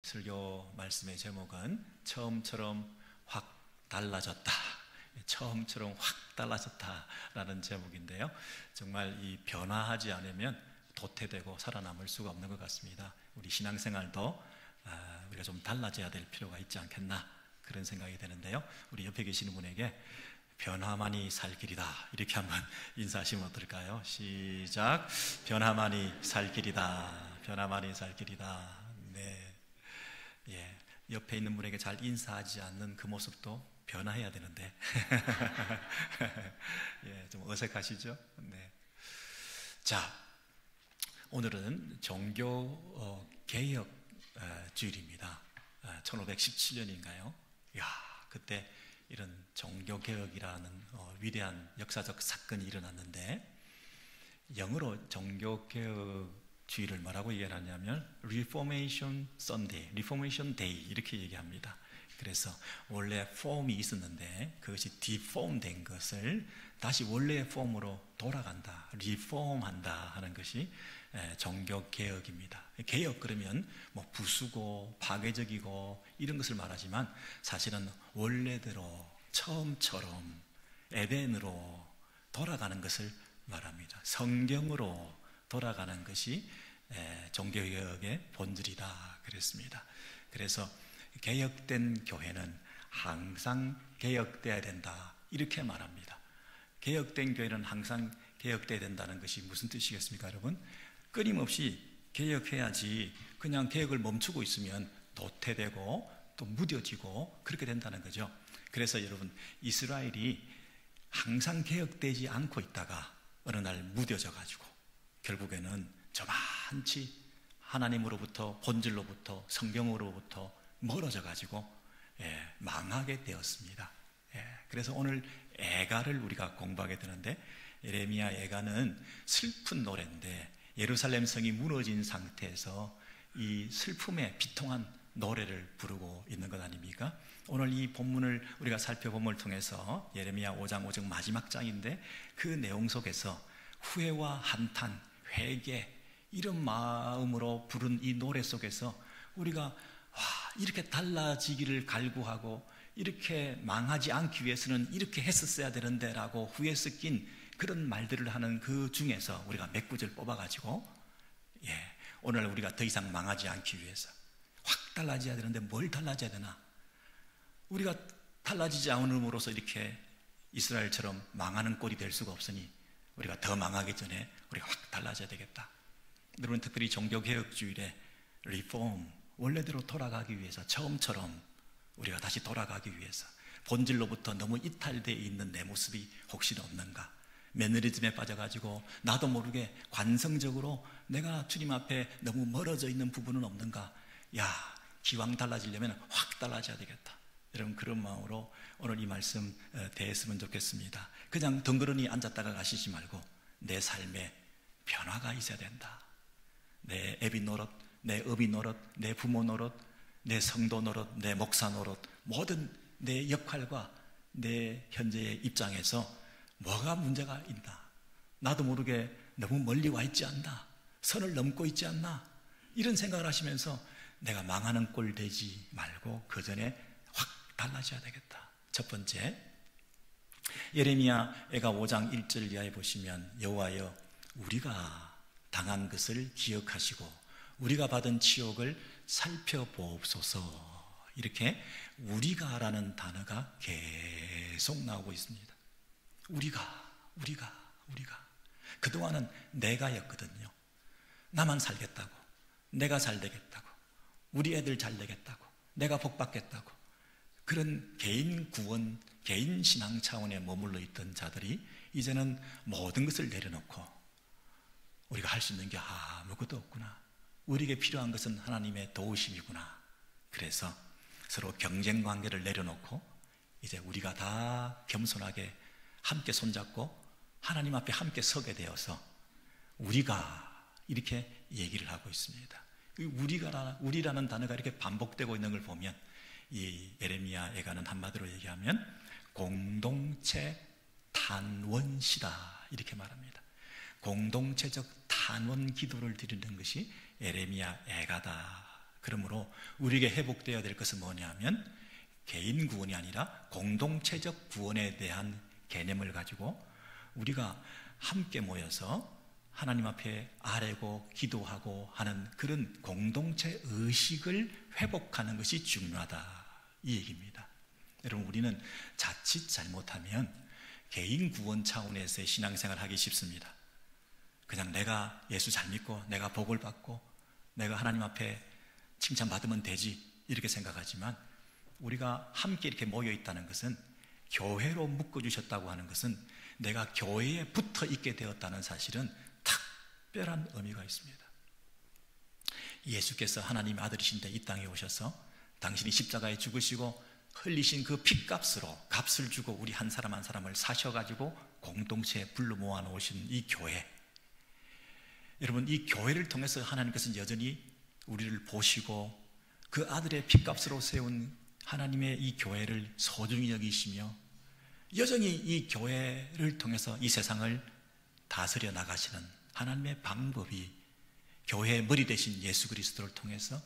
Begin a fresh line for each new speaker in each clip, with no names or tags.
설교 말씀의 제목은 처음처럼 확 달라졌다. 처음처럼 확 달라졌다라는 제목인데요. 정말 이 변화하지 않으면 도태되고 살아남을 수가 없는 것 같습니다. 우리 신앙생활도 우리가 좀 달라져야 될 필요가 있지 않겠나 그런 생각이 드는데요. 우리 옆에 계시는 분에게 변화만이 살 길이다 이렇게 한번 인사하시면 어떨까요? 시작. 변화만이 살 길이다. 변화만이 살 길이다. 네. 예, 옆에 있는 분에게 잘 인사하지 않는 그 모습도 변화해야 되는데 예, 좀 어색하시죠? 네. 자, 오늘은 종교 개혁 주일입니다. 1517년인가요? 야, 그때 이런 종교 개혁이라는 위대한 역사적 사건이 일어났는데, 영어로 종교 개혁 주일을 뭐라고 얘기하냐면 Reformation Sunday, Reformation Day 이렇게 얘기합니다. 그래서 원래 폼이 있었는데 그것이 디폼된 것을 다시 원래의 폼으로 돌아간다, 리폼한다 하는 것이 종교 개혁입니다. 개혁 그러면 뭐 부수고 파괴적이고 이런 것을 말하지만 사실은 원래대로 처음처럼 에덴으로 돌아가는 것을 말합니다. 성경으로 돌아가는 것이 종교개혁의 본질이다 그랬습니다. 그래서 개혁된 교회는 항상 개혁돼야 된다 이렇게 말합니다. 개혁된 교회는 항상 개혁돼야 된다는 것이 무슨 뜻이겠습니까, 여러분? 끊임없이 개혁해야지 그냥 개혁을 멈추고 있으면 도태되고 또 무뎌지고 그렇게 된다는 거죠. 그래서 여러분, 이스라엘이 항상 개혁되지 않고 있다가 어느 날 무뎌져 가지고 결국에는 저만치 하나님으로부터, 본질로부터, 성경으로부터 멀어져 가지고 망하게 되었습니다. 그래서 오늘 애가를 우리가 공부하게 되는데, 예레미야 애가는 슬픈 노래인데 예루살렘 성이 무너진 상태에서 이 슬픔에 비통한 노래를 부르고 있는 것 아닙니까? 오늘 이 본문을 우리가 살펴봄을 통해서 예레미야 5장 5절 마지막 장인데, 그 내용 속에서 후회와 한탄, 회개 이런 마음으로 부른 이 노래 속에서 우리가 이렇게 달라지기를 갈구하고 이렇게 망하지 않기 위해서는 이렇게 했었어야 되는데 라고 후회 섞인 그런 말들을 하는 그 중에서 우리가 몇 구절 뽑아가지고 오늘 우리가 더 이상 망하지 않기 위해서 확 달라져야 되는데 뭘 달라져야 되나? 우리가 달라지지 않음으로써 이렇게 이스라엘처럼 망하는 꼴이 될 수가 없으니 우리가 더 망하기 전에 우리가 확 달라져야 되겠다. 여러분, 특별히 종교개혁주일에 리폼, 원래대로 돌아가기 위해서, 처음처럼 우리가 다시 돌아가기 위해서, 본질로부터 너무 이탈되어 있는 내 모습이 혹시 없는가? 매너리즘에 빠져가지고 나도 모르게 관성적으로 내가 주님 앞에 너무 멀어져 있는 부분은 없는가? 기왕 달라지려면 확 달라져야 되겠다. 여러분, 그런 마음으로 오늘 이 말씀 대했으면 좋겠습니다. 그냥 덩그러니 앉았다가 가시지 말고 내 삶에 변화가 있어야 된다. 내 애비 노릇, 내 어비 노릇, 내 부모 노릇, 내 성도 노릇, 내 목사 노릇, 모든 내 역할과 내 현재의 입장에서 뭐가 문제가 있나? 나도 모르게 너무 멀리 와 있지 않나? 선을 넘고 있지 않나? 이런 생각을 하시면서 내가 망하는 꼴 되지 말고 그 전에 확 달라져야 되겠다. 첫 번째, 예레미야 애가 5장 1절 이하에 보시면 여호와여, 우리가 당한 것을 기억하시고 우리가 받은 치욕을 살펴보옵소서. 이렇게 우리가라는 단어가 계속 나오고 있습니다. 우리가. 그동안은 내가였거든요. 나만 살겠다고, 내가 잘 되겠다고, 우리 애들 잘 되겠다고, 내가 복 받겠다고, 그런 개인 구원, 개인 신앙 차원에 머물러 있던 자들이 이제는 모든 것을 내려놓고 우리가 할 수 있는 게 아무것도 없구나, 우리에게 필요한 것은 하나님의 도우심이구나. 그래서 서로 경쟁 관계를 내려놓고 이제 우리가 다 겸손하게 함께 손잡고 하나님 앞에 함께 서게 되어서 우리가 이렇게 얘기를 하고 있습니다. 우리라는 단어가 이렇게 반복되고 있는 걸 보면 이 예레미야 애가는 한마디로 얘기하면 공동체 탄원시다 이렇게 말합니다. 공동체적 탄원 기도를 드리는 것이 예레미야 애가다 그러므로 우리에게 회복되어야 될 것은 뭐냐면 개인 구원이 아니라 공동체적 구원에 대한 개념을 가지고 우리가 함께 모여서 하나님 앞에 아뢰고 기도하고 하는 그런 공동체 의식을 회복하는 것이 중요하다, 이 얘기입니다. 여러분, 우리는 자칫 잘못하면 개인 구원 차원에서의 신앙생활을 하기 쉽습니다. 그냥 내가 예수 잘 믿고 내가 복을 받고 내가 하나님 앞에 칭찬받으면 되지, 이렇게 생각하지만 우리가 함께 이렇게 모여 있다는 것은, 교회로 묶어주셨다고 하는 것은 내가 교회에 붙어 있게 되었다는 사실은 특별한 의미가 있습니다. 예수께서 하나님의 아들이신데 이 땅에 오셔서 당신이 십자가에 죽으시고 흘리신 그 핏값으로 값을 주고 우리 한 사람 한 사람을 사셔가지고 공동체에 불러 모아 놓으신 이 교회, 여러분, 이 교회를 통해서 하나님께서는 여전히 우리를 보시고 그 아들의 핏값으로 세운 하나님의 이 교회를 소중히 여기시며 여전히 이 교회를 통해서 이 세상을 다스려 나가시는 하나님의 방법이 교회의 머리 되신 예수 그리스도를 통해서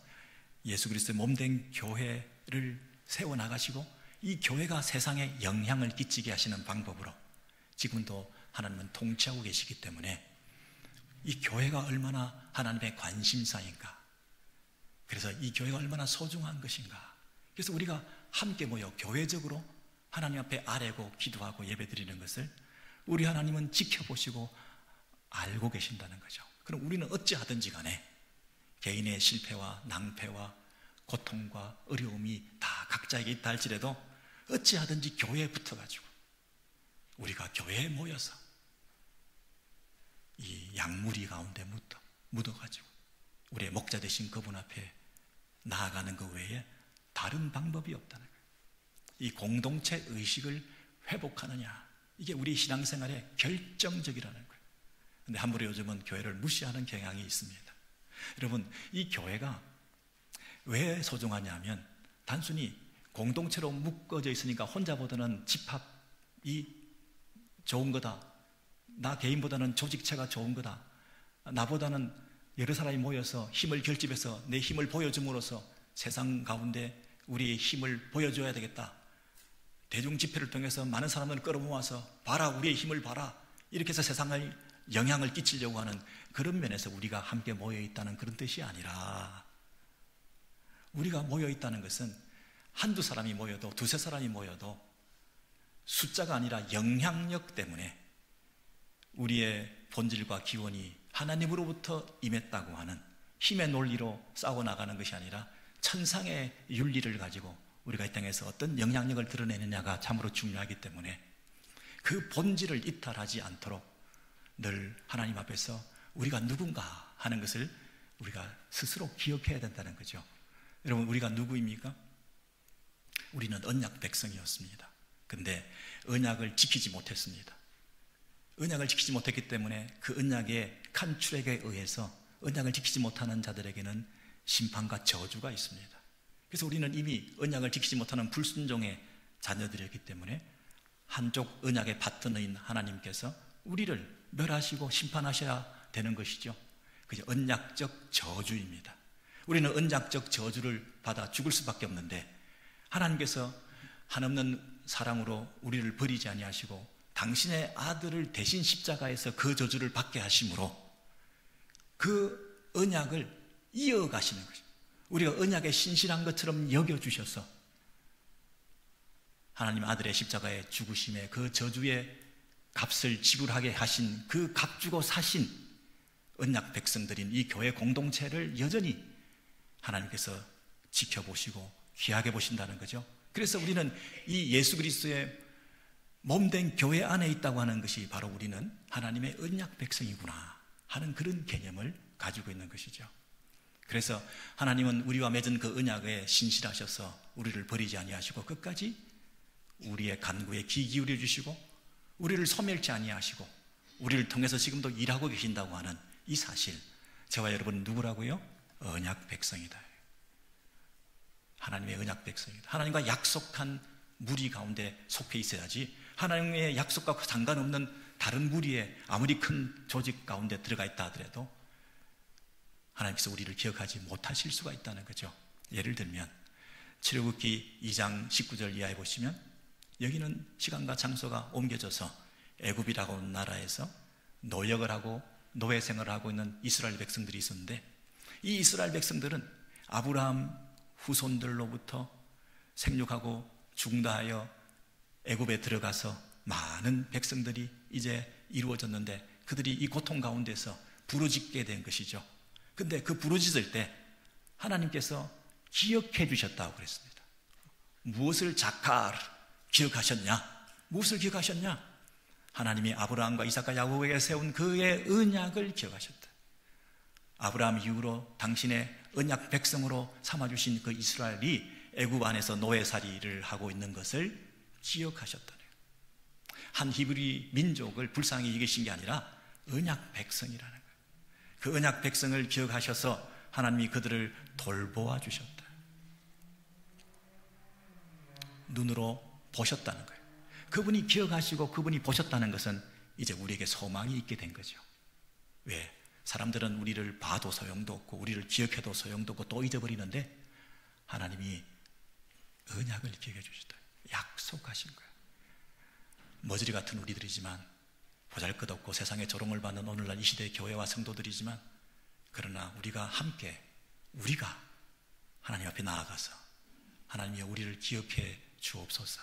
예수 그리스도의 몸된 교회를 세워나가시고 이 교회가 세상에 영향을 끼치게 하시는 방법으로 지금도 하나님은 통치하고 계시기 때문에 이 교회가 얼마나 하나님의 관심사인가, 그래서 이 교회가 얼마나 소중한 것인가, 그래서 우리가 함께 모여 교회적으로 하나님 앞에 아뢰고 기도하고 예배드리는 것을 우리 하나님은 지켜보시고 알고 계신다는 거죠. 그럼 우리는 어찌하든지 간에 개인의 실패와 낭패와 고통과 어려움이 다 각자에게 있다 할지라도 어찌하든지 교회에 붙어가지고 우리가 교회에 모여서 이 양무리 가운데 묻어가지고 우리의 목자 되신 그분 앞에 나아가는 것 외에 다른 방법이 없다는 거예요. 이 공동체 의식을 회복하느냐, 이게 우리 신앙생활의 결정적이라는 거예요. 그런데 함부로 요즘은 교회를 무시하는 경향이 있습니다. 여러분, 이 교회가 왜 소중하냐면 단순히 공동체로 묶어져 있으니까 혼자보다는 집합이 좋은 거다, 나 개인보다는 조직체가 좋은 거다, 나보다는 여러 사람이 모여서 힘을 결집해서 내 힘을 보여줌으로써 세상 가운데 우리의 힘을 보여줘야 되겠다, 대중 집회를 통해서 많은 사람들을 끌어모아서 봐라, 우리의 힘을 봐라, 이렇게 해서 세상을 영향을 끼치려고 하는 그런 면에서 우리가 함께 모여 있다는 그런 뜻이 아니라, 우리가 모여 있다는 것은 한두 사람이 모여도 두세 사람이 모여도 숫자가 아니라 영향력 때문에 우리의 본질과 기원이 하나님으로부터 임했다고 하는 힘의 논리로 싸워나가는 것이 아니라 천상의 윤리를 가지고 우리가 이 땅에서 어떤 영향력을 드러내느냐가 참으로 중요하기 때문에 그 본질을 이탈하지 않도록 늘 하나님 앞에서 우리가 누군가 하는 것을 우리가 스스로 기억해야 된다는 거죠. 여러분, 우리가 누구입니까? 우리는 언약 백성이었습니다. 근데 언약을 지키지 못했습니다. 언약을 지키지 못했기 때문에 그 언약의 칸출에게 의해서 언약을 지키지 못하는 자들에게는 심판과 저주가 있습니다. 그래서 우리는 이미 언약을 지키지 못하는 불순종의 자녀들이었기 때문에 한쪽 언약의 파트너인 하나님께서 우리를 멸하시고 심판하셔야 되는 것이죠. 그게 언약적 저주입니다. 우리는 언약적 저주를 받아 죽을 수밖에 없는데 하나님께서 한없는 사랑으로 우리를 버리지 아니하시고 당신의 아들을 대신 십자가에서 그 저주를 받게 하심으로 그 언약을 이어가시는 것입니다. 우리가 언약에 신실한 것처럼 여겨주셔서 하나님 아들의 십자가의 죽으심에 그 저주의 값을 지불하게 하신 그 값 주고 사신 언약 백성들인 이 교회 공동체를 여전히 하나님께서 지켜보시고 귀하게 보신다는 거죠. 그래서 우리는 이 예수 그리스도의 몸된 교회 안에 있다고 하는 것이 바로 우리는 하나님의 언약 백성이구나 하는 그런 개념을 가지고 있는 것이죠. 그래서 하나님은 우리와 맺은 그 언약에 신실하셔서 우리를 버리지 아니하시고 끝까지 우리의 간구에 귀 기울여 주시고 우리를 소멸치 아니하시고 우리를 통해서 지금도 일하고 계신다고 하는 이 사실, 저와 여러분은 누구라고요? 언약 백성이다. 하나님의 언약 백성이다. 하나님과 약속한 무리 가운데 속해 있어야지 하나님의 약속과 상관없는 다른 무리에 아무리 큰 조직 가운데 들어가 있다 하더라도 하나님께서 우리를 기억하지 못하실 수가 있다는 거죠. 예를 들면 출애굽기 2장 19절 이하에 보시면 여기는 시간과 장소가 옮겨져서 애굽이라고 하는 나라에서 노역을 하고 노예 생활을 하고 있는 이스라엘 백성들이 있었는데, 이 이스라엘 백성들은 아브라함 후손들로부터 생육하고 중다하여 애굽에 들어가서 많은 백성들이 이제 이루어졌는데, 그들이 이 고통 가운데서 부르짖게 된 것이죠. 근데 그 부르짖을 때 하나님께서 기억해 주셨다고 그랬습니다. 무엇을 자카르 기억하셨냐? 무엇을 기억하셨냐? 하나님이 아브라함과 이삭과 야곱에게 세운 그의 언약을 기억하셨다. 아브라함 이후로 당신의 언약 백성으로 삼아주신 그 이스라엘이 애굽 안에서 노예살이를 하고 있는 것을 기억하셨다네요. 한 히브리 민족을 불쌍히 여기신 게 아니라 언약 백성이라는 거예요. 그 언약 백성을 기억하셔서 하나님이 그들을 돌보아 주셨다. 눈으로 보셨다는 거예요. 그분이 기억하시고 그분이 보셨다는 것은 이제 우리에게 소망이 있게 된 거죠. 왜? 사람들은 우리를 봐도 소용도 없고 우리를 기억해도 소용도 없고 또 잊어버리는데, 하나님이 언약을 기억해 주셨다. 약속하신 거예요. 머저리 같은 우리들이지만, 보잘것없고 세상에 조롱을 받는 오늘날 이 시대의 교회와 성도들이지만, 그러나 우리가 함께, 우리가 하나님 앞에 나아가서 하나님이 우리를 기억해 주옵소서,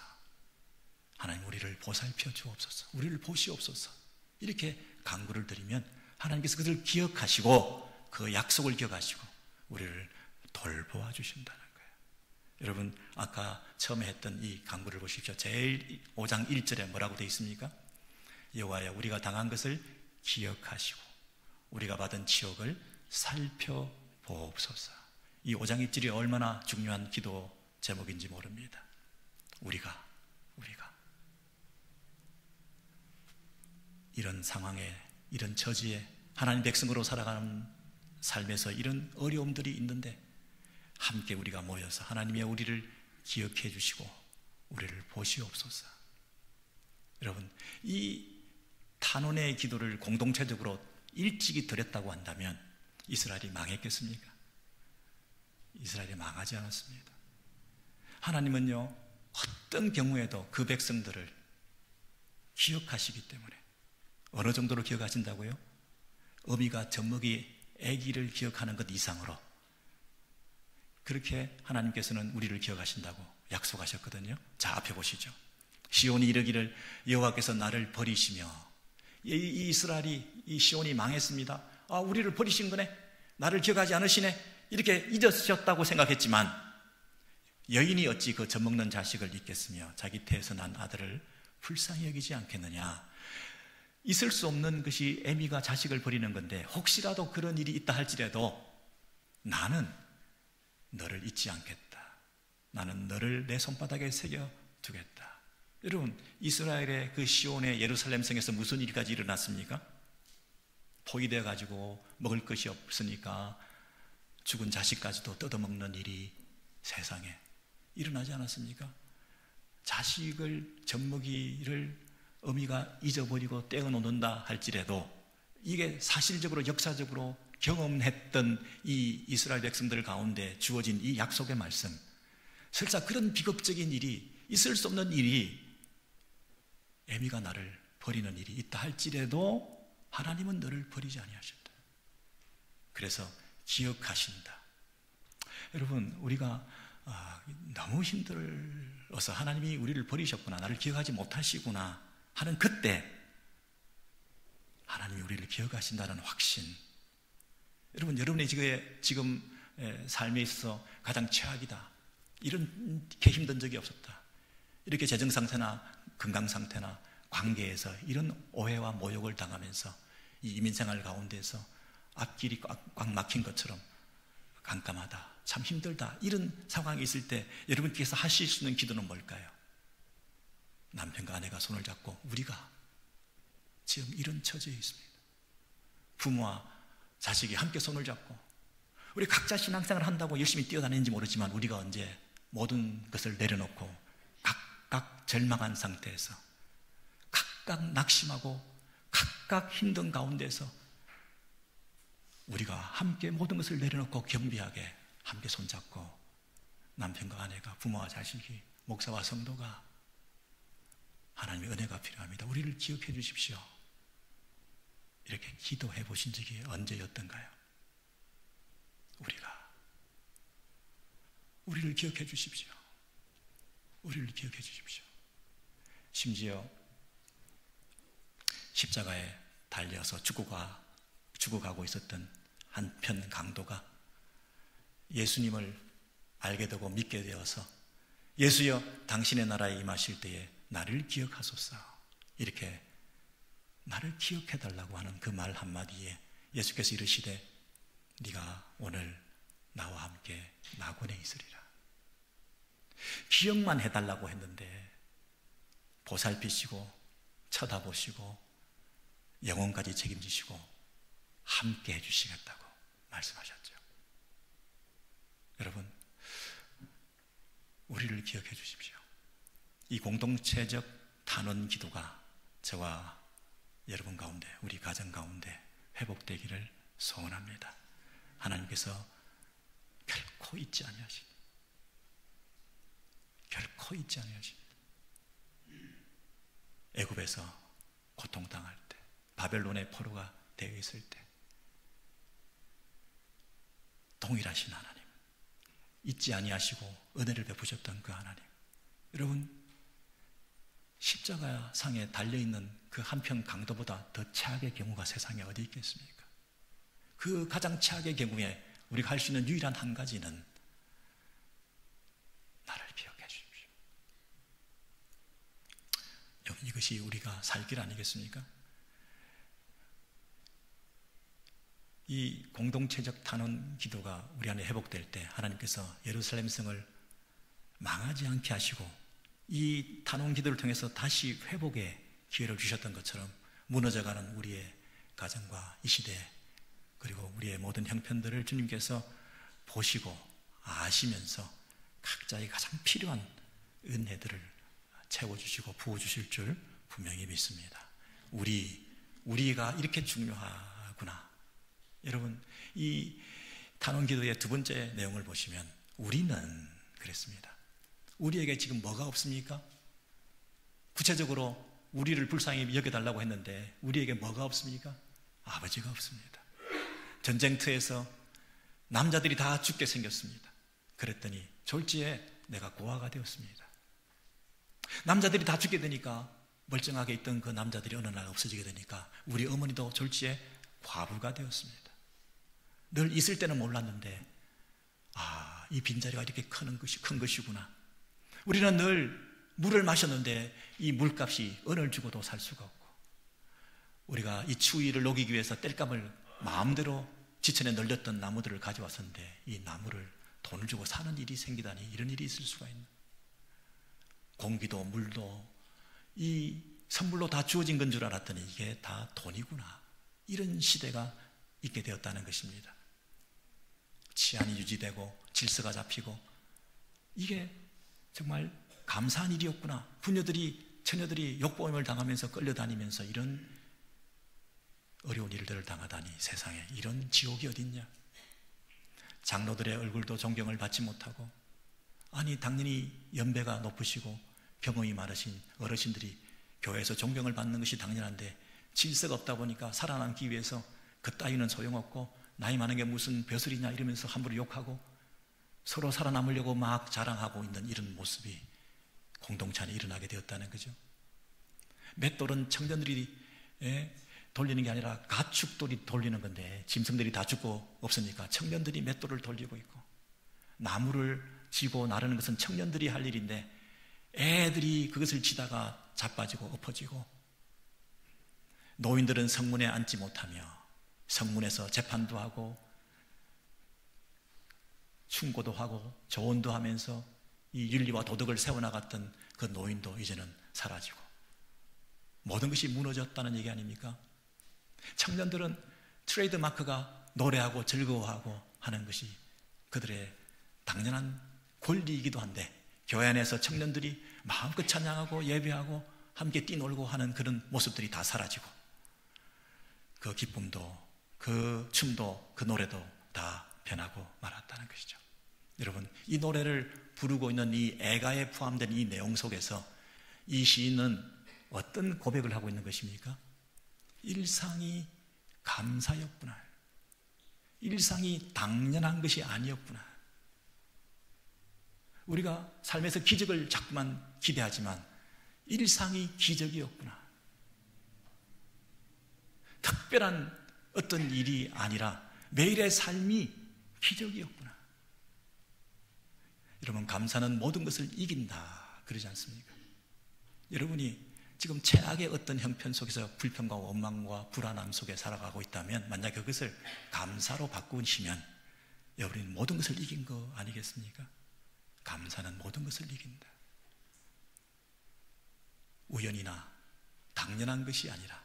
하나님 우리를 보살펴 주옵소서, 우리를 보시옵소서, 이렇게 간구를 드리면 하나님께서 그들을 기억하시고 그 약속을 기억하시고 우리를 돌보아 주신다는 거예요. 여러분, 아까 처음에 했던 이 간구를 보십시오. 제일 5장 1절에 뭐라고 되어 있습니까? 여호와여, 우리가 당한 것을 기억하시고 우리가 받은 치욕을 살펴보옵소서. 이 5장 1절이 얼마나 중요한 기도 제목인지 모릅니다. 우리가 이런 상황에, 이런 처지에 하나님 백성으로 살아가는 삶에서 이런 어려움들이 있는데, 함께 우리가 모여서 하나님의 우리를 기억해 주시고 우리를 보시옵소서. 여러분, 이 탄원의 기도를 공동체적으로 일찍이 드렸다고 한다면 이스라엘이 망했겠습니까? 이스라엘이 망하지 않았습니다. 하나님은요, 어떤 경우에도 그 백성들을 기억하시기 때문에. 어느 정도로 기억하신다고요? 어미가 젖먹이 아기를 기억하는 것 이상으로 그렇게 하나님께서는 우리를 기억하신다고 약속하셨거든요. 자, 앞에 보시죠. 시온이 이르기를 여호와께서 나를 버리시며, 이 이스라엘이, 이 시온이 망했습니다. 아, 우리를 버리신 거네, 나를 기억하지 않으시네, 이렇게 잊으셨다고 생각했지만, 여인이 어찌 그 젖먹는 자식을 잊겠으며 자기 태에서 난 아들을 불쌍히 여기지 않겠느냐. 있을 수 없는 것이 애미가 자식을 버리는 건데, 혹시라도 그런 일이 있다 할지라도 나는 너를 잊지 않겠다. 나는 너를 내 손바닥에 새겨두겠다. 여러분, 이스라엘의 그 시온의 예루살렘 성에서 무슨 일까지 일어났습니까? 포위되어 가지고 먹을 것이 없으니까 죽은 자식까지도 뜯어먹는 일이 세상에 일어나지 않았습니까? 자식을, 젖먹이를 어미가 잊어버리고 떼어놓는다 할지라도 이게 사실적으로 역사적으로 경험했던 이 이스라엘 백성들 가운데 주어진 이 약속의 말씀, 설사 그런 비극적인 일이, 있을 수 없는 일이, 애미가 나를 버리는 일이 있다 할지라도 하나님은 너를 버리지 아니하신다. 그래서 기억하신다. 여러분, 우리가 너무 힘들어서 하나님이 우리를 버리셨구나, 나를 기억하지 못하시구나 하는 그때 하나님이 우리를 기억하신다는 확신. 여러분, 여러분의 지금 삶에 있어서 가장 최악이다, 이렇게 힘든 적이 없었다, 이렇게 재정상태나 건강상태나 관계에서 이런 오해와 모욕을 당하면서 이 이민생활 가운데서 앞길이 꽉 막힌 것처럼 깜깜하다, 참 힘들다, 이런 상황이 있을 때 여러분께서 하실 수 있는 기도는 뭘까요? 남편과 아내가 손을 잡고, 우리가 지금 이런 처지에 있습니다. 부모와 자식이 함께 손을 잡고, 우리 각자 신앙생활을 한다고 열심히 뛰어다니는지 모르지만 우리가 언제 모든 것을 내려놓고 각각 절망한 상태에서, 각각 낙심하고 각각 힘든 가운데서 우리가 함께 모든 것을 내려놓고 겸비하게 함께 손잡고 남편과 아내가, 부모와 자식이, 목사와 성도가 하나님의 은혜가 필요합니다. 우리를 기억해 주십시오. 이렇게 기도해 보신 적이 언제였던가요? 우리를 기억해 주십시오. 우리를 기억해 주십시오. 심지어 십자가에 달려서 죽어가고 있었던 한편 강도가 예수님을 알게 되고 믿게 되어서 예수여 당신의 나라에 임하실 때에 나를 기억하소서, 이렇게 나를 기억해 달라고 하는 그 말 한마디에 예수께서 이르시되 네가 오늘 나와 함께 낙원에 있으리라. 기억만 해달라고 했는데 보살피시고 쳐다보시고 영혼까지 책임지시고 함께 해주시겠다고 말씀하셨죠. 여러분, 우리를 기억해 주십시오. 이 공동체적 탄원 기도가 저와 여러분 가운데, 우리 가정 가운데 회복되기를 소원합니다. 하나님께서 결코 잊지 아니하십니다. 결코 잊지 아니하십니다. 애굽에서 고통당할 때, 바벨론의 포로가 되어 있을 때 동일하신 하나님, 잊지 아니하시고 은혜를 베푸셨던 그 하나님, 여러분, 십자가 상에 달려있는 그 한편 강도보다 더 최악의 경우가 세상에 어디 있겠습니까? 그 가장 최악의 경우에 우리가 할 수 있는 유일한 한 가지는 나를 기억해 주십시오. 여러분, 이것이 우리가 살 길 아니겠습니까? 이 공동체적 탄원 기도가 우리 안에 회복될 때 하나님께서 예루살렘 성을 망하지 않게 하시고 이 탄원 기도를 통해서 다시 회복의 기회를 주셨던 것처럼 무너져가는 우리의 가정과 이 시대, 그리고 우리의 모든 형편들을 주님께서 보시고 아시면서 각자의 가장 필요한 은혜들을 채워주시고 부어주실 줄 분명히 믿습니다. 우리가 이렇게 중요하구나. 여러분, 이 탄원 기도의 두 번째 내용을 보시면 우리는 그랬습니다. 우리에게 지금 뭐가 없습니까? 구체적으로 우리를 불쌍히 여겨달라고 했는데 우리에게 뭐가 없습니까? 아버지가 없습니다. 전쟁터에서 남자들이 다 죽게 생겼습니다. 그랬더니 졸지에 내가 고아가 되었습니다. 남자들이 다 죽게 되니까 멀쩡하게 있던 그 남자들이 어느 날 없어지게 되니까 우리 어머니도 졸지에 과부가 되었습니다. 늘 있을 때는 몰랐는데 이 빈자리가 이렇게 큰 것이구나. 우리는 늘 물을 마셨는데 이 물값이 은을 주고도 살 수가 없고, 우리가 이 추위를 녹이기 위해서 땔감을 마음대로 지천에 널렸던 나무들을 가져왔었는데 이 나무를 돈을 주고 사는 일이 생기다니, 이런 일이 있을 수가 있나. 공기도 물도 이 선물로 다 주어진 건 줄 알았더니 이게 다 돈이구나. 이런 시대가 있게 되었다는 것입니다. 치안이 유지되고 질서가 잡히고, 이게 정말 감사한 일이었구나. 처녀들이 욕보임을 당하면서 끌려다니면서 이런 어려운 일들을 당하다니, 세상에 이런 지옥이 어딨냐. 장로들의 얼굴도 존경을 받지 못하고, 당연히 연배가 높으시고 경험이 많으신 어르신들이 교회에서 존경을 받는 것이 당연한데 질서가 없다 보니까 살아남기 위해서 그 따위는 소용없고 나이 많은 게 무슨 벼슬이냐 이러면서 함부로 욕하고 서로 살아남으려고 막 자랑하고 있는 이런 모습이 공동체 안에 일어나게 되었다는 거죠. 맷돌은 청년들이 돌리는 게 아니라 가축돌이 돌리는 건데 짐승들이 다 죽고 없으니까 청년들이 맷돌을 돌리고 있고, 나무를 지고 나르는 것은 청년들이 할 일인데 애들이 그것을 지다가 자빠지고 엎어지고, 노인들은 성문에 앉지 못하며 성문에서 재판도 하고 충고도 하고 조언도 하면서 이 윤리와 도덕을 세워나갔던 그 노인도 이제는 사라지고 모든 것이 무너졌다는 얘기 아닙니까? 청년들은 트레이드 마크가 노래하고 즐거워하고 하는 것이 그들의 당연한 권리이기도 한데, 교회 안에서 청년들이 마음껏 찬양하고 예배하고 함께 뛰놀고 하는 그런 모습들이 다 사라지고 그 기쁨도 그 춤도 그 노래도 다 변하고 말았다는 것이죠. 여러분, 이 노래를 부르고 있는 이 애가에 포함된 이 내용 속에서 이 시인은 어떤 고백을 하고 있는 것입니까? 일상이 감사였구나. 일상이 당연한 것이 아니었구나. 우리가 삶에서 기적을 자꾸만 기대하지만 일상이 기적이었구나. 특별한 어떤 일이 아니라 매일의 삶이 기적이었구나. 여러분, 감사는 모든 것을 이긴다 그러지 않습니까? 여러분이 지금 최악의 어떤 형편 속에서 불평과 원망과 불안함 속에 살아가고 있다면 만약 그것을 감사로 바꾸시면 여러분이 모든 것을 이긴 거 아니겠습니까? 감사는 모든 것을 이긴다. 우연이나 당연한 것이 아니라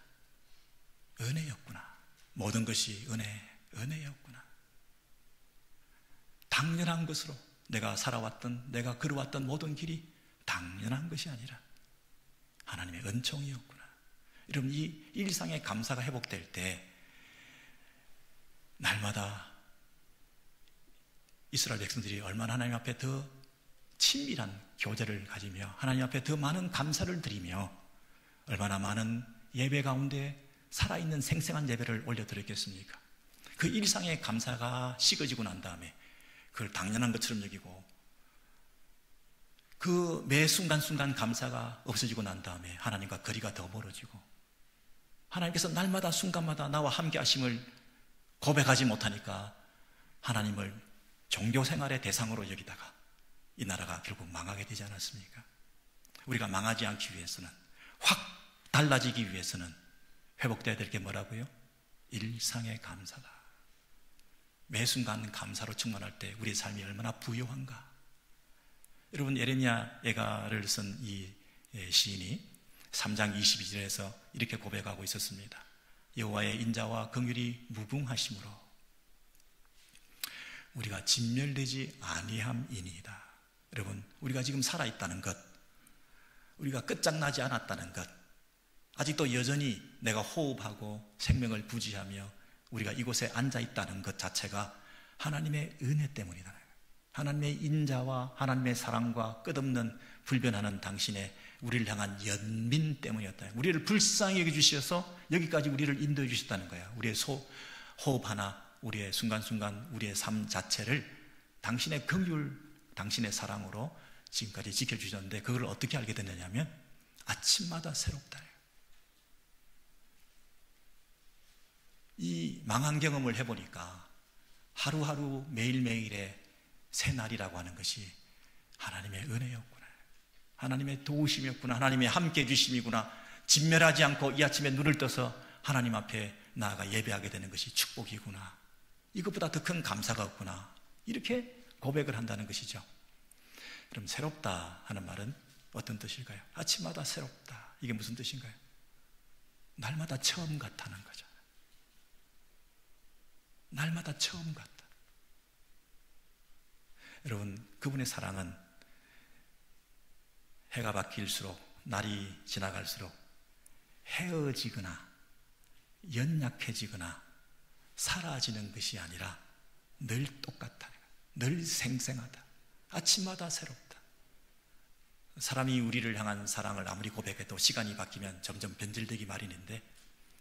은혜였구나. 모든 것이 은혜였구나. 당연한 것으로 내가 살아왔던, 내가 걸어왔던 모든 길이 당연한 것이 아니라 하나님의 은총이었구나. 여러분, 이 일상의 감사가 회복될 때 날마다 이스라엘 백성들이 얼마나 하나님 앞에 더 친밀한 교제를 가지며 하나님 앞에 더 많은 감사를 드리며 얼마나 많은 예배 가운데 살아있는 생생한 예배를 올려드렸겠습니까? 그 일상의 감사가 식어지고 난 다음에 그걸 당연한 것처럼 여기고 그 매 순간순간 감사가 없어지고 난 다음에 하나님과 거리가 더 멀어지고 하나님께서 날마다 순간마다 나와 함께 하심을 고백하지 못하니까 하나님을 종교생활의 대상으로 여기다가 이 나라가 결국 망하게 되지 않았습니까? 우리가 망하지 않기 위해서는, 확 달라지기 위해서는 회복되어야 될 게 뭐라고요? 일상의 감사다. 매 순간 감사로 충만할 때 우리의 삶이 얼마나 부요한가. 여러분, 예레미야 애가를 쓴 이 시인이 3장 22절에서 이렇게 고백하고 있었습니다. 여호와의 인자와 긍휼이 무궁하심으로 우리가 진멸되지 아니함이니이다. 여러분, 우리가 지금 살아있다는 것, 우리가 끝장나지 않았다는 것, 아직도 여전히 내가 호흡하고 생명을 부지하며 우리가 이곳에 앉아있다는 것 자체가 하나님의 은혜 때문이다. 하나님의 인자와 하나님의 사랑과 끝없는 불변하는 당신의 우리를 향한 연민 때문이었다. 우리를 불쌍히 여겨주셔서 여기까지 우리를 인도해 주셨다는 거야. 우리의 호흡 하나, 우리의 순간순간 우리의 삶 자체를 당신의 긍휼, 당신의 사랑으로 지금까지 지켜주셨는데 그걸 어떻게 알게 됐느냐면 아침마다 새롭다. 이 망한 경험을 해보니까 하루하루 매일매일의 새 날이라고 하는 것이 하나님의 은혜였구나, 하나님의 도우심이었구나, 하나님의 함께 해주심이구나, 진멸하지 않고 이 아침에 눈을 떠서 하나님 앞에 나아가 예배하게 되는 것이 축복이구나, 이것보다 더 큰 감사가 없구나, 이렇게 고백을 한다는 것이죠. 그럼 새롭다 하는 말은 어떤 뜻일까요? 아침마다 새롭다, 이게 무슨 뜻인가요? 날마다 처음 같다는 거죠. 날마다 처음 같다. 여러분, 그분의 사랑은 해가 바뀔수록, 날이 지나갈수록 헤어지거나 연약해지거나 사라지는 것이 아니라 늘 똑같다, 늘 생생하다, 아침마다 새롭다. 사람이 우리를 향한 사랑을 아무리 고백해도 시간이 바뀌면 점점 변질되기 마련인데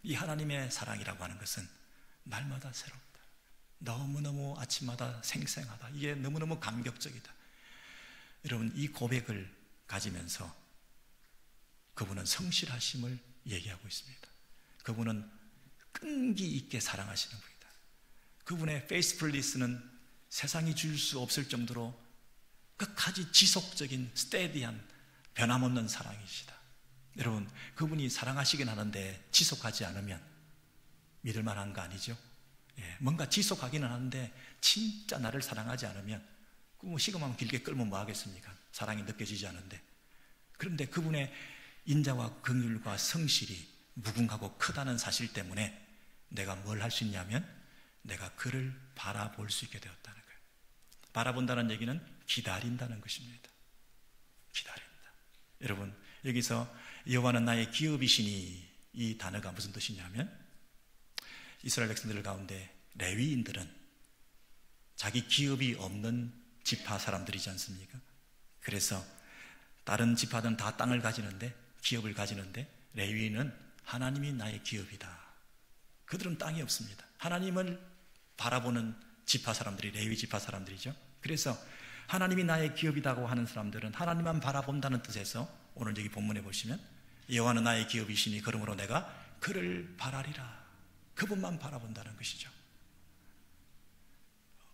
이 하나님의 사랑이라고 하는 것은 날마다 새롭다, 너무너무 아침마다 생생하다, 이게 너무너무 감격적이다. 여러분, 이 고백을 가지면서 그분은 성실하심을 얘기하고 있습니다. 그분은 끈기 있게 사랑하시는 분이다. 그분의 페이스풀리스는 세상이 줄 수 없을 정도로 끝까지 지속적인 스테디한 변함없는 사랑이시다. 여러분, 그분이 사랑하시긴 하는데 지속하지 않으면 믿을 만한 거 아니죠? 뭔가 지속하기는 하는데 진짜 나를 사랑하지 않으면 뭐 시간만 길게 끌면 뭐 하겠습니까? 사랑이 느껴지지 않은데. 그런데 그분의 인자와 긍휼과 성실이 무궁하고 크다는 사실 때문에 내가 뭘 할 수 있냐면 내가 그를 바라볼 수 있게 되었다는 거예요. 바라본다는 얘기는 기다린다는 것입니다. 기다린다. 여러분, 여기서 여호와는 나의 기업이시니, 이 단어가 무슨 뜻이냐면 이스라엘 백성들 가운데 레위인들은 자기 기업이 없는 지파 사람들이지 않습니까? 그래서 다른 지파들은 다 땅을 가지는데, 기업을 가지는데, 레위인은 하나님이 나의 기업이다. 그들은 땅이 없습니다. 하나님을 바라보는 지파 사람들이 레위 지파 사람들이죠. 그래서 하나님이 나의 기업이라고 하는 사람들은 하나님만 바라본다는 뜻에서 오늘 여기 본문에 보시면 여호와는 나의 기업이시니 그러므로 내가 그를 바라리라. 그분만 바라본다는 것이죠.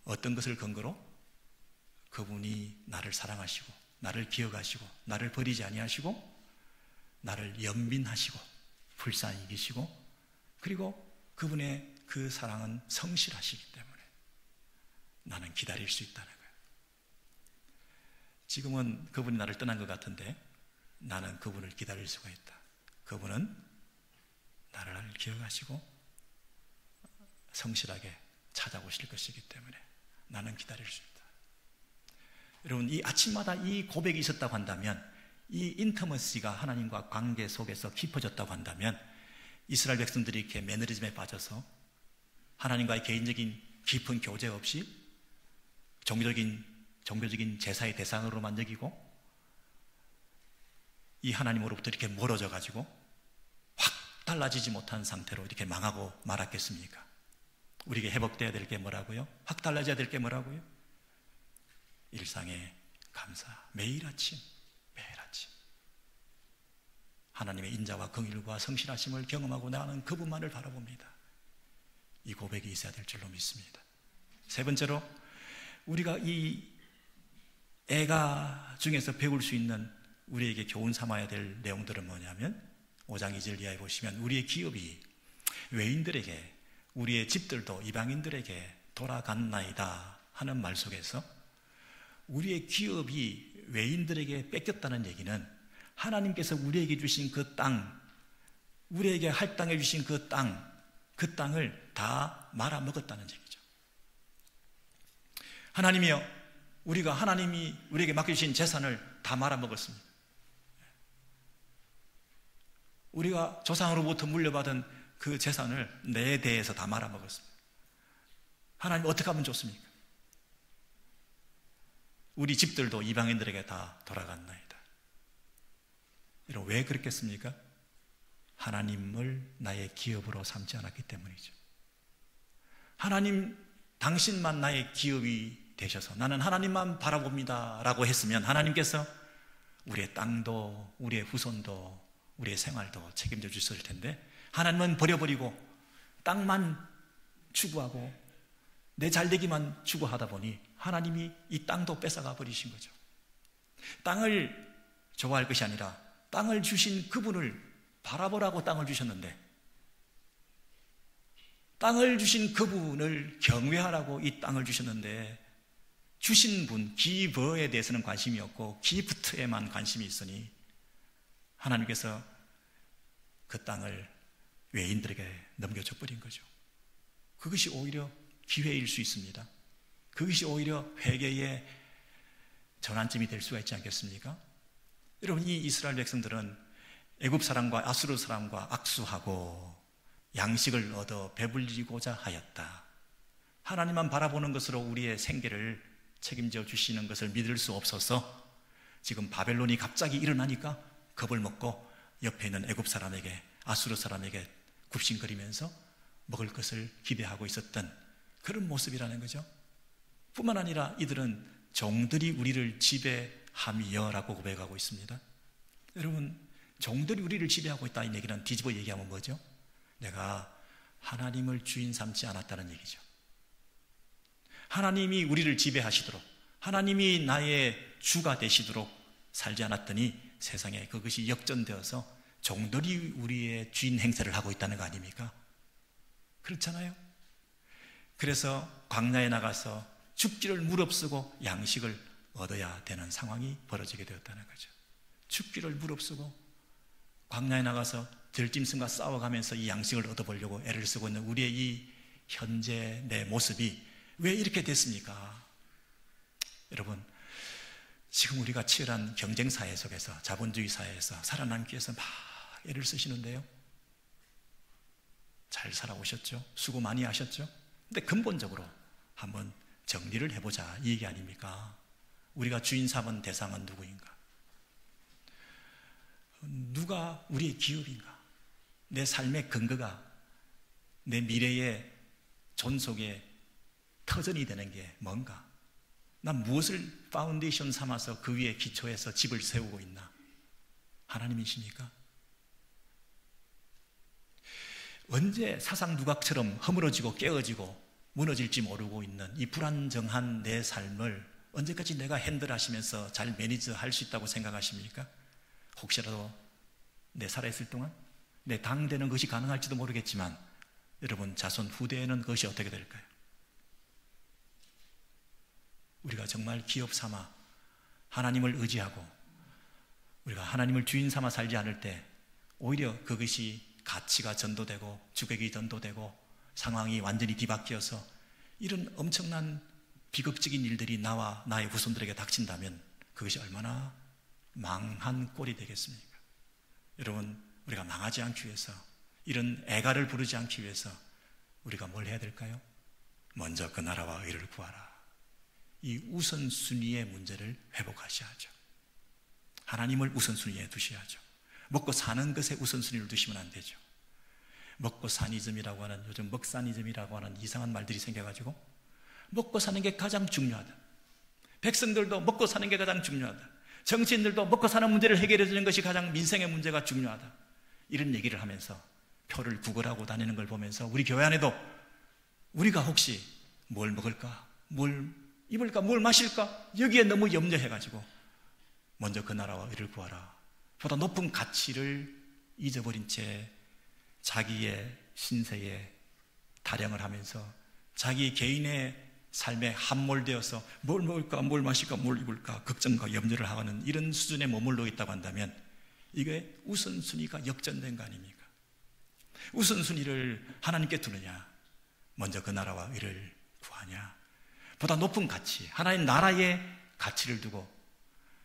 어떤 것을 근거로? 그분이 나를 사랑하시고 나를 기억하시고 나를 버리지 아니하시고 나를 연민하시고 불쌍히 여기시고 그리고 그분의 그 사랑은 성실하시기 때문에 나는 기다릴 수 있다는 거예요. 지금은 그분이 나를 떠난 것 같은데 나는 그분을 기다릴 수가 있다. 그분은 나를 기억하시고 성실하게 찾아오실 것이기 때문에 나는 기다릴 수 있다. 여러분, 이 아침마다 이 고백이 있었다고 한다면, 이 인터머시가 하나님과 관계 속에서 깊어졌다고 한다면, 이스라엘 백성들이 이렇게 매너리즘에 빠져서 하나님과의 개인적인 깊은 교제 없이 종교적인 제사의 대상으로만 여기고 이 하나님으로부터 이렇게 멀어져 가지고 확 달라지지 못한 상태로 이렇게 망하고 말았겠습니까? 우리에게 회복되어야 될 게 뭐라고요? 확 달라져야 될 게 뭐라고요? 일상의 감사, 매일 아침 하나님의 인자와 긍휼과 성실하심을 경험하고 나는 그분만을 바라봅니다. 이 고백이 있어야 될 줄로 믿습니다. 세 번째로, 우리가 이 애가 중에서 배울 수 있는 우리에게 교훈 삼아야 될 내용들은 뭐냐면 5장 2절 이하에 보시면 우리의 기업이 외인들에게, 우리의 집들도 이방인들에게 돌아갔나이다 하는 말 속에서 우리의 기업이 외인들에게 뺏겼다는 얘기는 하나님께서 우리에게 주신 그 땅, 우리에게 할당해 주신 그 땅을 다 말아먹었다는 얘기죠. 하나님이요, 하나님이 우리에게 맡겨주신 재산을 다 말아먹었습니다. 우리가 조상으로부터 물려받은 그 재산을 내 대에서 다 말아먹었습니다. 하나님 어떻게 하면 좋습니까? 우리 집들도 이방인들에게 다 돌아갔나이다. 여러분, 왜 그랬겠습니까? 하나님을 나의 기업으로 삼지 않았기 때문이죠. 하나님, 당신만 나의 기업이 되셔서 나는 하나님만 바라봅니다 라고 했으면 하나님께서 우리의 땅도 우리의 후손도 우리의 생활도 책임져 주셨을 텐데, 하나님은 버려버리고 땅만 추구하고 내 잘되기만 추구하다 보니 하나님이 이 땅도 뺏어가 버리신 거죠. 땅을 좋아할 것이 아니라 땅을 주신 그분을 바라보라고 땅을 주셨는데, 땅을 주신 그분을 경외하라고 이 땅을 주셨는데, 주신 분, 기버에 대해서는 관심이 없고 기프트에만 관심이 있으니 하나님께서 그 땅을 외인들에게 넘겨줘 버린 거죠. 그것이 오히려 기회일 수 있습니다. 그것이 오히려 회개의 전환점이 될 수가 있지 않겠습니까? 여러분, 이 이스라엘 백성들은 애굽 사람과 아수르 사람과 악수하고 양식을 얻어 배불리고자 하였다. 하나님만 바라보는 것으로 우리의 생계를 책임져 주시는 것을 믿을 수 없어서 지금 바벨론이 갑자기 일어나니까 겁을 먹고 옆에 있는 애굽 사람에게, 아수르 사람에게 굽신거리면서 먹을 것을 기대하고 있었던 그런 모습이라는 거죠. 뿐만 아니라 이들은 종들이 우리를 지배함이여라고 고백하고 있습니다. 여러분, 종들이 우리를 지배하고 있다, 이 얘기는 뒤집어 얘기하면 뭐죠? 내가 하나님을 주인 삼지 않았다는 얘기죠. 하나님이 우리를 지배하시도록, 하나님이 나의 주가 되시도록 살지 않았더니 세상에 그것이 역전되어서 종들이 우리의 주인 행세를 하고 있다는 거 아닙니까? 그렇잖아요. 그래서 광야에 나가서 죽기를 무릅쓰고 양식을 얻어야 되는 상황이 벌어지게 되었다는 거죠. 죽기를 무릅쓰고 광야에 나가서 들짐승과 싸워가면서 이 양식을 얻어보려고 애를 쓰고 있는 우리의 이 현재 내 모습이 왜 이렇게 됐습니까? 여러분, 지금 우리가 치열한 경쟁사회 속에서, 자본주의 사회에서 살아남기 위해서 막 애를 쓰시는데요, 잘 살아오셨죠? 수고 많이 하셨죠? 근데 근본적으로 한번 정리를 해보자 이 얘기 아닙니까? 우리가 주인 삼은 대상은 누구인가? 누가 우리의 기업인가? 내 삶의 근거가 내 미래의 존속의 터전이 되는 게 뭔가? 난 무엇을 파운데이션 삼아서 그 위에 기초해서 집을 세우고 있나? 하나님이십니까? 언제 사상 누각처럼 허물어지고 깨어지고 무너질지 모르고 있는 이 불안정한 내 삶을 언제까지 내가 핸들하시면서 잘 매니저할 수 있다고 생각하십니까? 혹시라도 내 살아있을 동안 내 당되는 것이 가능할지도 모르겠지만 여러분 자손 후대에는 그것이 어떻게 될까요? 우리가 정말 기업 삼아 하나님을 의지하고 우리가 하나님을 주인 삼아 살지 않을 때 오히려 그것이 가치가 전도되고 주객이 전도되고 상황이 완전히 뒤바뀌어서 이런 엄청난 비극적인 일들이 나와 나의 후손들에게 닥친다면 그것이 얼마나 망한 꼴이 되겠습니까? 여러분, 우리가 망하지 않기 위해서 이런 애가를 부르지 않기 위해서 우리가 뭘 해야 될까요? 먼저 그 나라와 의를 구하라. 이 우선순위의 문제를 회복하셔야죠. 하나님을 우선순위에 두셔야죠. 먹고 사는 것에 우선순위를 두시면 안 되죠. 먹고 사니즘이라고 하는, 요즘 먹사니즘이라고 하는 이상한 말들이 생겨가지고 먹고 사는 게 가장 중요하다. 백성들도 먹고 사는 게 가장 중요하다. 정치인들도 먹고 사는 문제를 해결해 주는 것이 가장 민생의 문제가 중요하다. 이런 얘기를 하면서 표를 구걸하고 다니는 걸 보면서 우리 교회 안에도 우리가 혹시 뭘 먹을까? 뭘 입을까? 뭘 마실까? 여기에 너무 염려해가지고 먼저 그 나라와 의를 구하라. 보다 높은 가치를 잊어버린 채 자기의 신세에 타령을 하면서 자기 개인의 삶에 함몰되어서 뭘 먹을까, 뭘 마실까, 뭘 입을까 걱정과 염려를 하는 이런 수준에 머물러 있다고 한다면 이게 우선순위가 역전된 거 아닙니까? 우선순위를 하나님께 두느냐, 먼저 그 나라와 의를 구하냐, 보다 높은 가치, 하나님 나라의 가치를 두고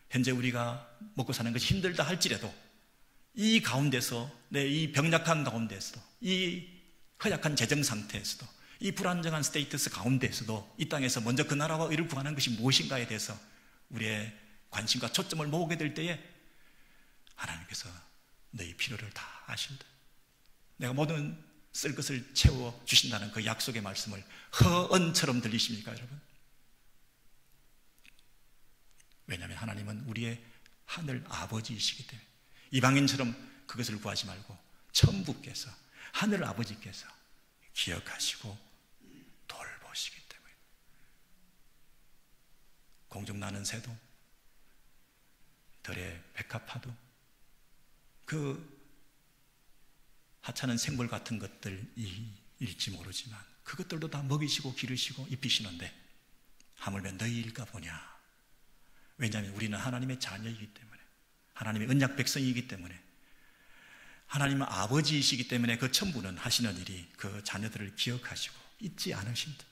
현재 우리가 먹고 사는 것이 힘들다 할지라도 이 가운데서, 이 병약한 가운데서도, 이 허약한 재정 상태에서도, 이 불안정한 스테이터스 가운데서도 이 땅에서 먼저 그 나라와 의를 구하는 것이 무엇인가에 대해서 우리의 관심과 초점을 모으게 될 때에 하나님께서 너희 필요를 다 아신다. 내가 모든 쓸 것을 채워 주신다는 그 약속의 말씀을 허언처럼 들리십니까, 여러분? 왜냐하면 하나님은 우리의 하늘 아버지이시기 때문에 이방인처럼 그것을 구하지 말고 천부께서, 하늘 아버지께서 기억하시고 돌보시기 때문에 공중 나는 새도 들의 백합화도 그 하찮은 생물 같은 것들일지 모르지만 그것들도 다 먹이시고 기르시고 입히시는데 하물며 너희일까 보냐. 왜냐하면 우리는 하나님의 자녀이기 때문에, 하나님의 언약 백성이기 때문에, 하나님은 아버지이시기 때문에 그 천부는 하시는 일이 그 자녀들을 기억하시고 잊지 않으신다.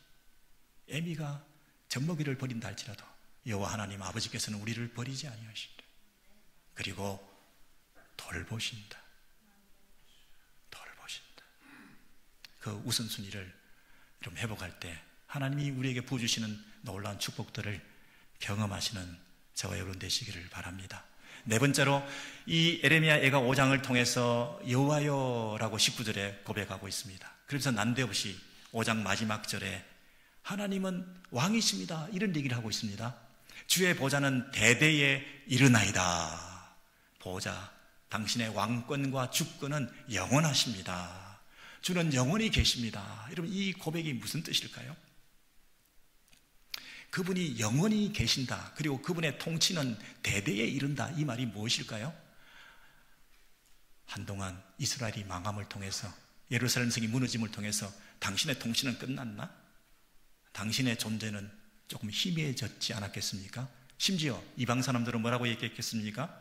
애미가 젖먹이를 버린다 할지라도 여호와 하나님 아버지께서는 우리를 버리지 아니하신다. 그리고 돌보신다. 그 우선순위를 좀 회복할 때 하나님이 우리에게 부어주시는 놀라운 축복들을 경험하시는 저와 여러분 되시기를 바랍니다. 네 번째로 이 에레미야 애가 5장을 통해서 여호와여라고 19절에 고백하고 있습니다. 그래서 난데없이 5장 마지막 절에 하나님은 왕이십니다, 이런 얘기를 하고 있습니다. 주의 보좌는 대대에 이르나이다. 보좌, 당신의 왕권과 주권은 영원하십니다. 주는 영원히 계십니다. 여러분, 이 고백이 무슨 뜻일까요? 그분이 영원히 계신다, 그리고 그분의 통치는 대대에 이른다, 이 말이 무엇일까요? 한동안 이스라엘이 망함을 통해서, 예루살렘 성이 무너짐을 통해서 당신의 통치는 끝났나? 당신의 존재는 조금 희미해졌지 않았겠습니까? 심지어 이방 사람들은 뭐라고 얘기했겠습니까?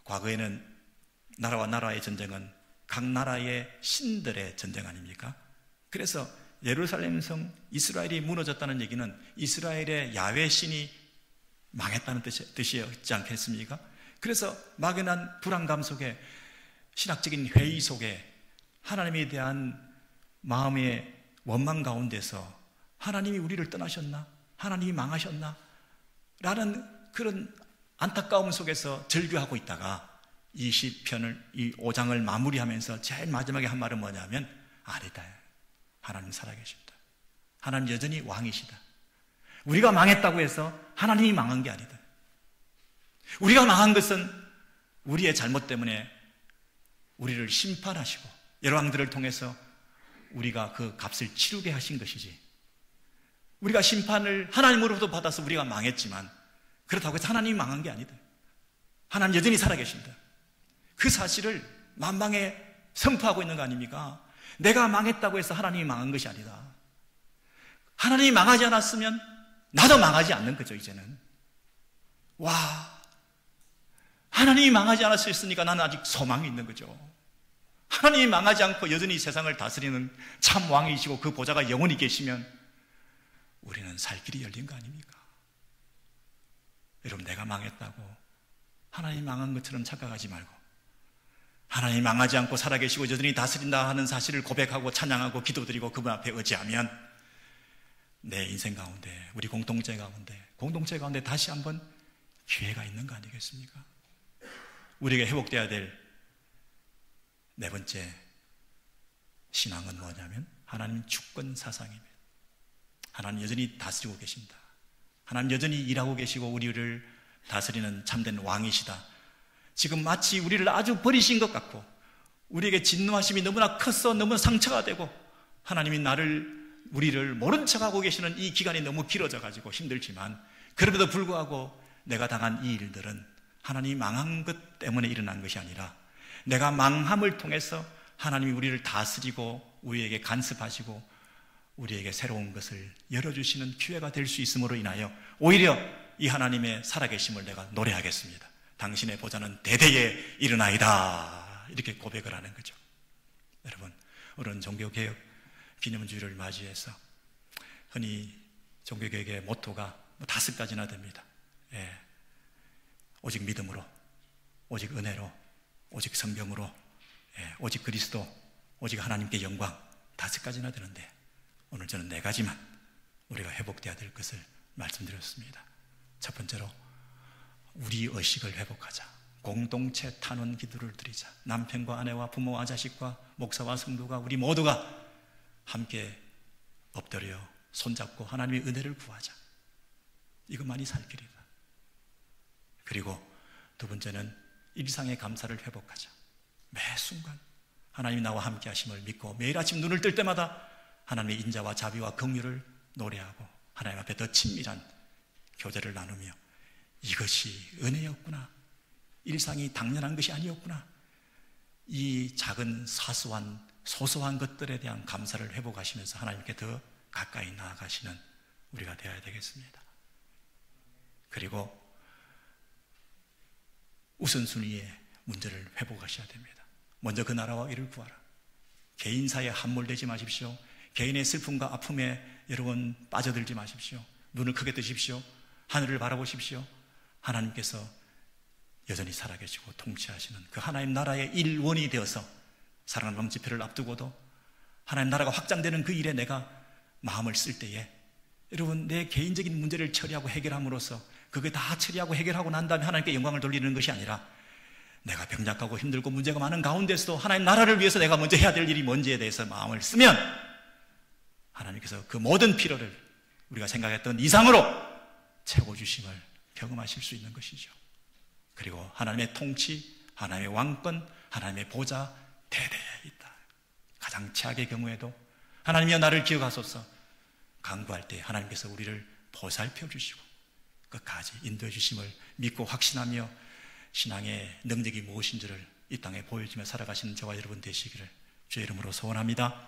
과거에는 나라와 나라의 전쟁은 각 나라의 신들의 전쟁 아닙니까? 그래서 예루살렘 성 이스라엘이 무너졌다는 얘기는 이스라엘의 야훼 신이 망했다는 뜻이었지 않겠습니까? 그래서 막연한 불안감 속에, 신학적인 회의 속에 하나님에 대한 마음의 원망 가운데서 하나님이 우리를 떠나셨나? 하나님이 망하셨나? 라는 그런 안타까움 속에서 절규하고 있다가 이 시편을, 이 5장을 마무리하면서 제일 마지막에 한 말은 뭐냐면 아니다. 하나님 살아계십니다. 하나님 여전히 왕이시다. 우리가 망했다고 해서 하나님이 망한 게 아니다. 우리가 망한 것은 우리의 잘못 때문에 우리를 심판하시고 열왕들을 통해서 우리가 그 값을 치르게 하신 것이지, 우리가 심판을 하나님으로부터 받아서 우리가 망했지만 그렇다고 해서 하나님이 망한 게 아니다. 하나님 여전히 살아계신다. 그 사실을 만방에 선포하고 있는 거 아닙니까? 내가 망했다고 해서 하나님이 망한 것이 아니다. 하나님이 망하지 않았으면 나도 망하지 않는 거죠. 이제는 와, 하나님이 망하지 않았으니까 나는 아직 소망이 있는 거죠. 하나님이 망하지 않고 여전히 세상을 다스리는 참 왕이시고 그 보좌가 영원히 계시면 우리는 살 길이 열린 거 아닙니까? 여러분, 내가 망했다고 하나님이 망한 것처럼 착각하지 말고 하나님이 망하지 않고 살아계시고 여전히 다스린다 하는 사실을 고백하고 찬양하고 기도드리고 그분 앞에 의지하면 내 인생 가운데, 우리 공동체 가운데 다시 한번 기회가 있는 거 아니겠습니까? 우리에게 회복되어야 될 네 번째 신앙은 뭐냐면 하나님 주권 사상입니다. 하나님 여전히 다스리고 계신다. 하나님 여전히 일하고 계시고 우리를 다스리는 참된 왕이시다. 지금 마치 우리를 아주 버리신 것 같고 우리에게 진노하심이 너무나 컸어, 너무 상처가 되고 하나님이 우리를 모른 척하고 계시는 이 기간이 너무 길어져 가지고 힘들지만, 그럼에도 불구하고 내가 당한 이 일들은 하나님이 망한 것 때문에 일어난 것이 아니라 내가 망함을 통해서 하나님이 우리를 다스리고 우리에게 간섭하시고 우리에게 새로운 것을 열어주시는 기회가 될 수 있음으로 인하여 오히려 이 하나님의 살아계심을 내가 노래하겠습니다. 당신의 보좌는 대대에 일어나이다. 이렇게 고백을 하는 거죠. 여러분, 오늘은 종교개혁 기념주의를 맞이해서 흔히 종교개혁의 모토가 5가지나 됩니다. 오직 믿음으로, 오직 은혜로, 오직 성경으로, 오직 그리스도, 오직 하나님께 영광, 5가지나 되는데 오늘 저는 4가지만 우리가 회복되어야 될 것을 말씀드렸습니다. 첫 번째로 우리 의식을 회복하자. 공동체 탄원 기도를 드리자. 남편과 아내와 부모와 자식과 목사와 성도가 우리 모두가 함께 엎드려 손잡고 하나님의 은혜를 구하자. 이것만이 살 길이다. 그리고 두 번째는 일상의 감사를 회복하자. 매 순간 하나님이 나와 함께 하심을 믿고 매일 아침 눈을 뜰 때마다 하나님의 인자와 자비와 긍휼을 노래하고 하나님 앞에 더 친밀한 교제를 나누며 이것이 은혜였구나, 일상이 당연한 것이 아니었구나, 이 작은 사소한 소소한 것들에 대한 감사를 회복하시면서 하나님께 더 가까이 나아가시는 우리가 되어야 되겠습니다. 그리고 우선순위의 문제를 회복하셔야 됩니다. 먼저 그 나라와 이를 구하라. 개인사에 함몰되지 마십시오. 개인의 슬픔과 아픔에 여러분 빠져들지 마십시오. 눈을 크게 뜨십시오. 하늘을 바라보십시오. 하나님께서 여전히 살아계시고 통치하시는 그 하나님 나라의 일원이 되어서 사랑하는 밤집회를 앞두고도 하나님 나라가 확장되는 그 일에 내가 마음을 쓸 때에 여러분, 내 개인적인 문제를 처리하고 해결함으로써 그게 다 처리하고 해결하고 난 다음에 하나님께 영광을 돌리는 것이 아니라 내가 병약하고 힘들고 문제가 많은 가운데서도 하나님 나라를 위해서 내가 먼저 해야 될 일이 뭔지에 대해서 마음을 쓰면 하나님께서 그 모든 필요를 우리가 생각했던 이상으로 채워주심을 경험하실 수 있는 것이죠. 그리고 하나님의 통치, 하나님의 왕권, 하나님의 보좌 대대에 있다. 가장 최악의 경우에도 하나님이여 나를 기억하소서 간구할 때 하나님께서 우리를 보살펴 주시고 끝까지 인도해 주심을 믿고 확신하며 신앙의 능력이 무엇인지를 이 땅에 보여주며 살아가시는 저와 여러분 되시기를 주의 이름으로 소원합니다.